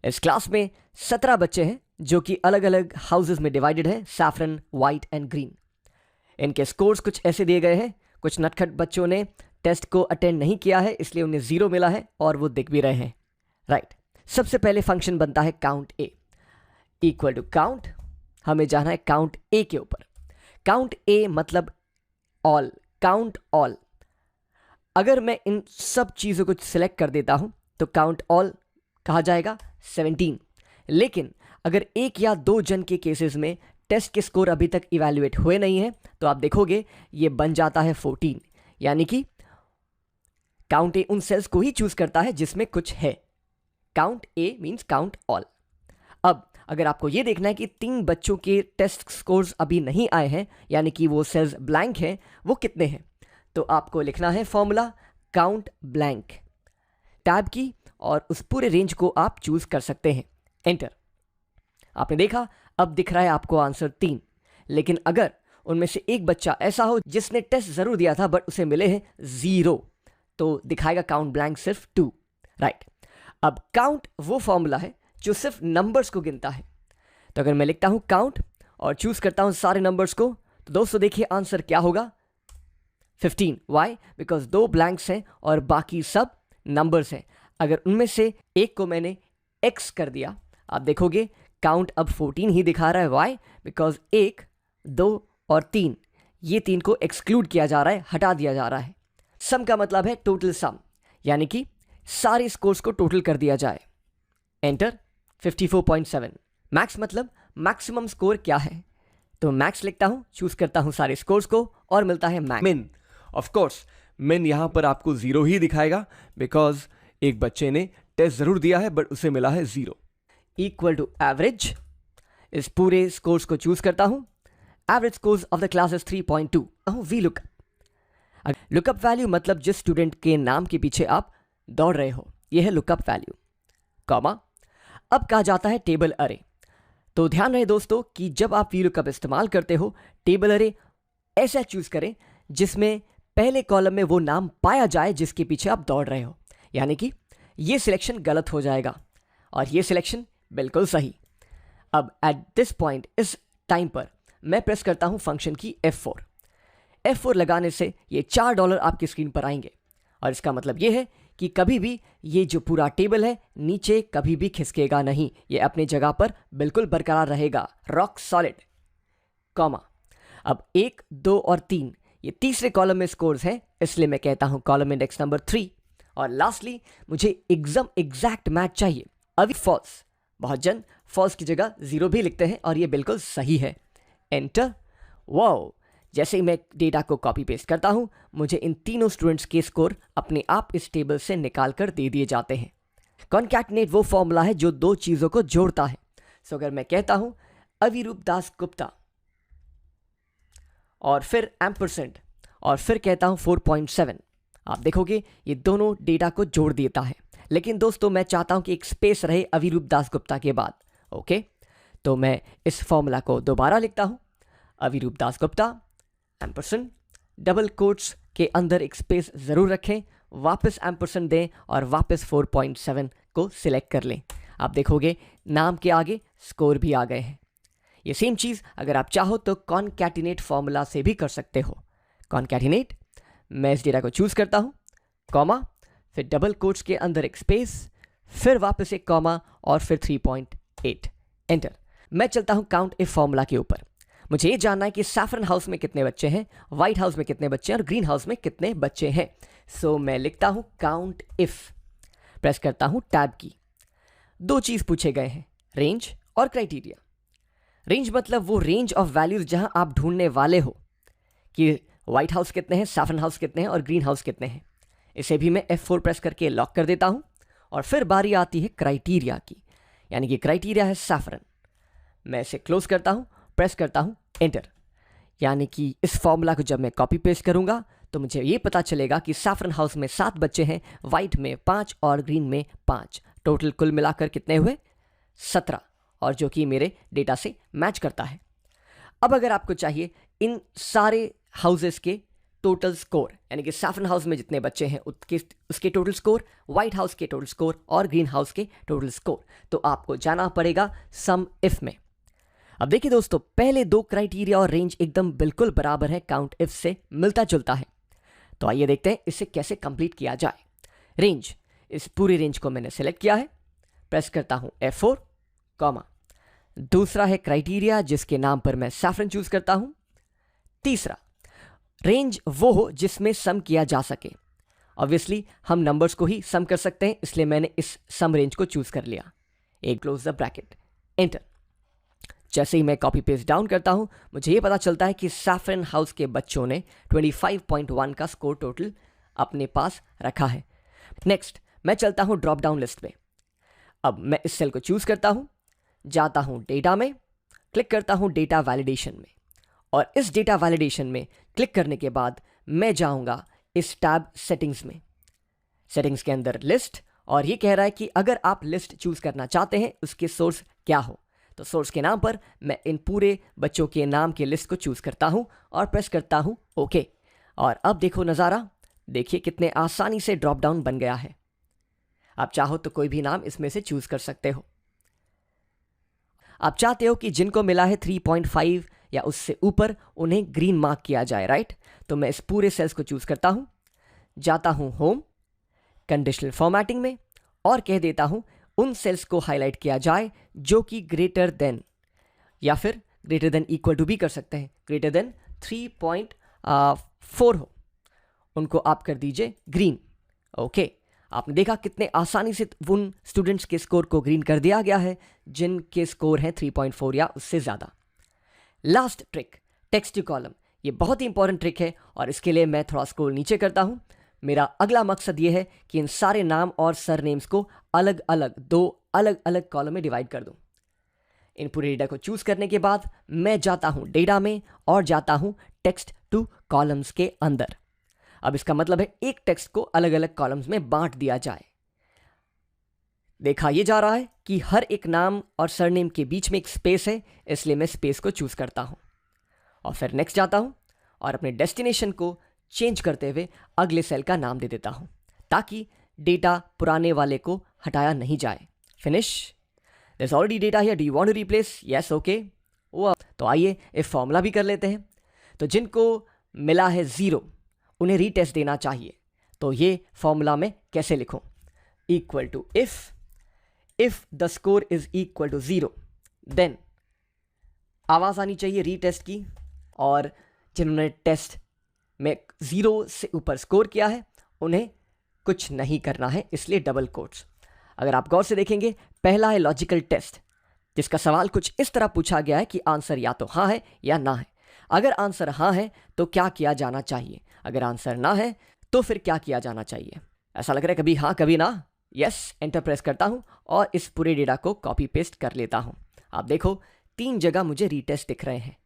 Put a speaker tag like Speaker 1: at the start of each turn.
Speaker 1: इस क्लास में 17 बच्चे हैं जो कि अलग अलग हाउसेस में डिवाइडेड हैं, सैफरन, वाइट एंड ग्रीन। इनके स्कोर्स कुछ ऐसे दिए गए हैं। कुछ नटखट बच्चों ने टेस्ट को अटेंड नहीं किया है, इसलिए उन्हें 0 मिला है और वो दिख भी रहे हैं। राइट, सबसे पहले फंक्शन बनता है count A equal to count. हमें जाना है काउंट ए के ऊपर। काउंट ए मतलब ऑल, काउंट ऑल। अगर मैं इन सब चीज़ों को सिलेक्ट कर देता हूं तो काउंट ऑल कहा जाएगा 17। लेकिन अगर एक या दो जन के केसेस में टेस्ट के स्कोर अभी तक इवैल्यूएट हुए नहीं है तो आप देखोगे ये बन जाता है 14। यानी कि काउंट ए उन सेल्स को ही चूज करता है जिसमें कुछ है। काउंट ए मींस काउंट ऑल। अब अगर आपको ये देखना है कि 3 बच्चों के टेस्ट स्कोर्स अभी नहीं आए हैं, यानी कि वो सेल्स ब्लैंक हैं, वो कितने हैं, तो आपको लिखना है फॉर्मूला काउंट ब्लैंक, टैब की, और उस पूरे रेंज को आप चूज कर सकते हैं। एंटर। आपने देखा अब दिख रहा है आपको आंसर 3। लेकिन अगर उनमें से एक बच्चा ऐसा हो जिसने टेस्ट जरूर दिया था बट उसे मिले हैं 0, तो दिखाएगा काउंट ब्लैंक सिर्फ 2। राइट, अब काउंट वो फॉर्मूला है जो सिर्फ नंबर्स को गिनता है। तो अगर मैं लिखता हूं काउंट और चूज करता हूं सारे नंबर्स को, तो दोस्तों देखिए आंसर क्या होगा, 15। वाई? बिकॉज 2 ब्लैंक्स हैं और बाकी सब नंबर्स हैं। अगर उनमें से एक को मैंने एक्स कर दिया, आप देखोगे काउंट अब 14 ही दिखा रहा है। वाई? बिकॉज 1, 2 और 3, ये 3 को एक्सक्लूड किया जा रहा है, हटा दिया जा रहा है। सम का मतलब है टोटल सम, यानी कि सारे स्कोर्स को टोटल कर दिया जाए। एंटर। 54.7। मैक्स मतलब मैक्सिमम स्कोर क्या है, तो मैक्स लिखता हूं, चूज करता हूं सारे स्कोर्स को और मिलता है मैक्स।
Speaker 2: मिन, ऑफ कोर्स मिन यहां पर आपको 0 ही दिखाएगा बिकॉज एक बच्चे ने टेस्ट जरूर दिया है बट उसे मिला है 0।
Speaker 1: Equal to average. इस पूरे स्कोर्स को चूज करता हूं। Average scores of the class is 3.2। We lookup. Lookup value मतलब जिस स्टूडेंट के नाम के पीछे आप दौड़ रहे हो, यह है लुकअप वैल्यू, कॉमा। अब कहा जाता है टेबल अरे। तो ध्यान रहे दोस्तों कि जब आप वी लुकअप इस्तेमाल करते हो, टेबल अरे ऐसा चूज करें जिसमें पहले कॉलम में वो नाम पाया जाए जिसके पीछे आप दौड़ रहे हो। यानी कि ये सिलेक्शन गलत हो जाएगा और ये सिलेक्शन बिल्कुल सही। अब एट दिस पॉइंट, इस टाइम पर मैं प्रेस करता हूं फंक्शन की F4। F4 लगाने से ये $4 आपकी स्क्रीन पर आएंगे और इसका मतलब ये है कि कभी भी ये जो पूरा टेबल है नीचे कभी भी खिसकेगा नहीं, ये अपनी जगह पर बिल्कुल बरकरार रहेगा, रॉक सॉलिड, कॉमा। अब 1, 2 और 3 ये तीसरे कॉलम में स्कोर्स हैं, इसलिए मैं कहता हूं कॉलम इंडेक्स नंबर 3। और लास्टली मुझे एकदम एग्जैक्ट मैच चाहिए। अभी फॉल्स, बहुत जन फॉल्स की जगह 0 भी लिखते हैं और ये बिल्कुल सही है। एंटर। वाओ, जैसे ही मैं डेटा को कॉपी पेस्ट करता हूं, मुझे इन तीनों स्टूडेंट्स के स्कोर अपने आप इस टेबल से निकाल कर दे दिए जाते हैं। कॉन्कैटिनेट वो फॉर्मूला है जो 2 चीजों को जोड़ता है। सो अगर मैं कहता हूं अविरूप दास गुप्ता और फिर एम्परसेंट और फिर कहता हूं 4.7, आप देखोगे ये दोनों डेटा को जोड़ देता है। लेकिन दोस्तों मैं चाहता हूं कि एक स्पेस रहे अविरूप दास गुप्ता के बाद। ओके, तो मैं इस फॉर्मूला को दोबारा लिखता हूं, Avirup Das Gupta ampersand, double quotes के अंदर एक स्पेस जरूर रखें, वापस एम्परसेंट दें और वापस 4.7 को सिलेक्ट कर लें। आप देखोगे नाम के आगे स्कोर भी आ गए हैं। ये सेम चीज अगर आप चाहो तो कॉन्कैटिनेट फॉर्मूला से भी कर सकते हो। कॉन्कैटिनेट, मैं इस डेटा को चूज करता हूं, कॉमा, फिर डबल कोट्स के अंदर एक स्पेस, फिर वापस एक कॉमा और फिर 3.8। एंटर। मैं चलता हूं काउंट इफ फॉर्मूला के ऊपर। मुझे ये जानना है कि सैफरन हाउस में कितने बच्चे हैं, व्हाइट हाउस में कितने बच्चे हैं और ग्रीन हाउस में कितने बच्चे हैं। सो मैं लिखता हूं काउंट इफ, प्रेस करता हूं टैब की। 2 चीज पूछे गए हैं, रेंज और क्राइटेरिया। रेंज मतलब वो रेंज ऑफ वैल्यूज जहां आप ढूंढने वाले हो कि व्हाइट हाउस कितने हैं, सैफरन हाउस कितने हैं और ग्रीन हाउस कितने हैं। इसे भी मैं F4 प्रेस करके लॉक कर देता हूं और फिर बारी आती है क्राइटेरिया की, यानी कि क्राइटेरिया है सैफरन। मैं इसे क्लोज करता हूं, प्रेस करता हूं एंटर। यानी कि इस फॉर्मूला को जब मैं कॉपी पेस्ट करूंगा तो मुझे ये पता चलेगा कि सैफरन हाउस में 7 बच्चे हैं, व्हाइट में 5 और ग्रीन में 5। टोटल कुल मिलाकर कितने हुए, 17, और जो कि मेरे डेटा से मैच करता है। अब अगर आपको चाहिए इन सारे हाउसेस के टोटल स्कोर, यानी कि सैफरन हाउस में जितने बच्चे हैं उसके टोटल स्कोर, व्हाइट हाउस के टोटल स्कोर और ग्रीन हाउस के टोटल स्कोर। तो आपको जाना पड़ेगा सम इफ में। अब देखिए दोस्तों, पहले दो क्राइटेरिया और रेंज एकदम बिल्कुल बराबर है, काउंट इफ से मिलता जुलता है। तो आइए देखते हैं इसे कैसे कंप्लीट किया जाए। रेंज, इस पूरी रेंज को मैंने सेलेक्ट किया है, प्रेस करता हूं F4, कॉमा। दूसरा है क्राइटेरिया जिसके नाम पर मैं सैफरन चूज करता हूं। तीसरा, रेंज वो हो जिसमें सम किया जा सके। ऑब्वियसली हम नंबर्स को ही सम कर सकते हैं, इसलिए मैंने इस सम रेंज को चूज कर लिया। एक क्लोज द ब्रैकेट, एंटर। जैसे ही मैं कॉपी पेस्ट डाउन करता हूं, मुझे यह पता चलता है कि सैफरन हाउस के बच्चों ने 25.1 का स्कोर टोटल अपने पास रखा है। नेक्स्ट मैं चलता हूं ड्रॉप डाउन लिस्ट में। अब मैं इस सेल को चूज करता हूं, जाता हूं डेटा में, क्लिक करता हूं डेटा वैलिडेशन में, और इस डेटा वैलिडेशन में क्लिक करने के बाद मैं जाऊंगा इस टैब सेटिंग्स में। सेटिंग्स के अंदर लिस्ट, और ये कह रहा है कि अगर आप लिस्ट चूज करना चाहते हैं उसके सोर्स क्या हो, तो सोर्स के नाम पर मैं इन पूरे बच्चों के नाम के लिस्ट को चूज करता हूं और प्रेस करता हूं ओके। और अब देखो नज़ारा, देखिए कितने आसानी से ड्रॉप डाउन बन गया है। आप चाहो तो कोई भी नाम इसमें से चूज कर सकते हो। आप चाहते हो कि जिनको मिला है 3.5 या उससे ऊपर उन्हें ग्रीन मार्क किया जाए, राइट? तो मैं इस पूरे सेल्स को चूज करता हूं, जाता हूं होम, कंडीशनल फॉर्मेटिंग में, और कह देता हूं उन सेल्स को हाईलाइट किया जाए जो कि ग्रेटर देन, या फिर ग्रेटर देन इक्वल टू भी कर सकते हैं, ग्रेटर देन 3.4 हो, उनको आप कर दीजिए ग्रीन। ओके, आपने देखा कितने आसानी से उन स्टूडेंट्स के स्कोर को ग्रीन कर दिया गया है जिनके स्कोर हैं 3.4 या उससे ज़्यादा। Last trick, text to column. ये बहुत ही इंपॉर्टेंट ट्रिक है और इसके लिए मैं थोड़ा स्क्रॉल नीचे करता हूं। मेरा अगला मकसद ये है कि इन सारे नाम और सरनेम्स को अलग अलग, दो अलग अलग कॉलम में डिवाइड कर दूं। इन पूरे डेटा को चूज करने के बाद मैं जाता हूं डेटा में और जाता हूं टेक्स्ट टू कॉलम्स के अंदर। अब इसका मतलब है एक टेक्स्ट को अलग अलग कॉलम्स में बांट दिया जाए। देखा ये जा रहा है कि हर एक नाम और सरनेम के बीच में एक स्पेस है, इसलिए मैं स्पेस को चूज करता हूं और फिर नेक्स्ट जाता हूं और अपने डेस्टिनेशन को चेंज करते हुए अगले सेल का नाम दे देता हूं ताकि डेटा पुराने वाले को हटाया नहीं जाए। Finish. There is already data here, do you want to replace? Yes, okay. तो आइए इफ फॉर्मूला भी कर लेते हैं। तो जिनको मिला है 0 उन्हें रीटेस्ट देना चाहिए। तो ये फॉर्मूला में कैसे लिखूं? Equal to if the score is equal to 0 then आवाज आनी चाहिए रीटेस्ट की, और जिन्होंने टेस्ट में 0 से ऊपर स्कोर किया है उन्हें कुछ नहीं करना है, इसलिए डबल कोट्स। अगर आप गौर से देखेंगे, पहला है लॉजिकल टेस्ट, जिसका सवाल कुछ इस तरह पूछा गया है कि आंसर या तो हाँ है या ना है। अगर आंसर हाँ है तो क्या किया जाना चाहिए, अगर आंसर ना है तो फिर क्या किया जाना चाहिए। ऐसा लग रहा है कभी हाँ कभी ना। यस, एंटर प्रेस करता हूं और इस पूरे डेटा को कॉपी पेस्ट कर लेता हूं। आप देखो 3 जगह मुझे रीटेस्ट दिख रहे हैं।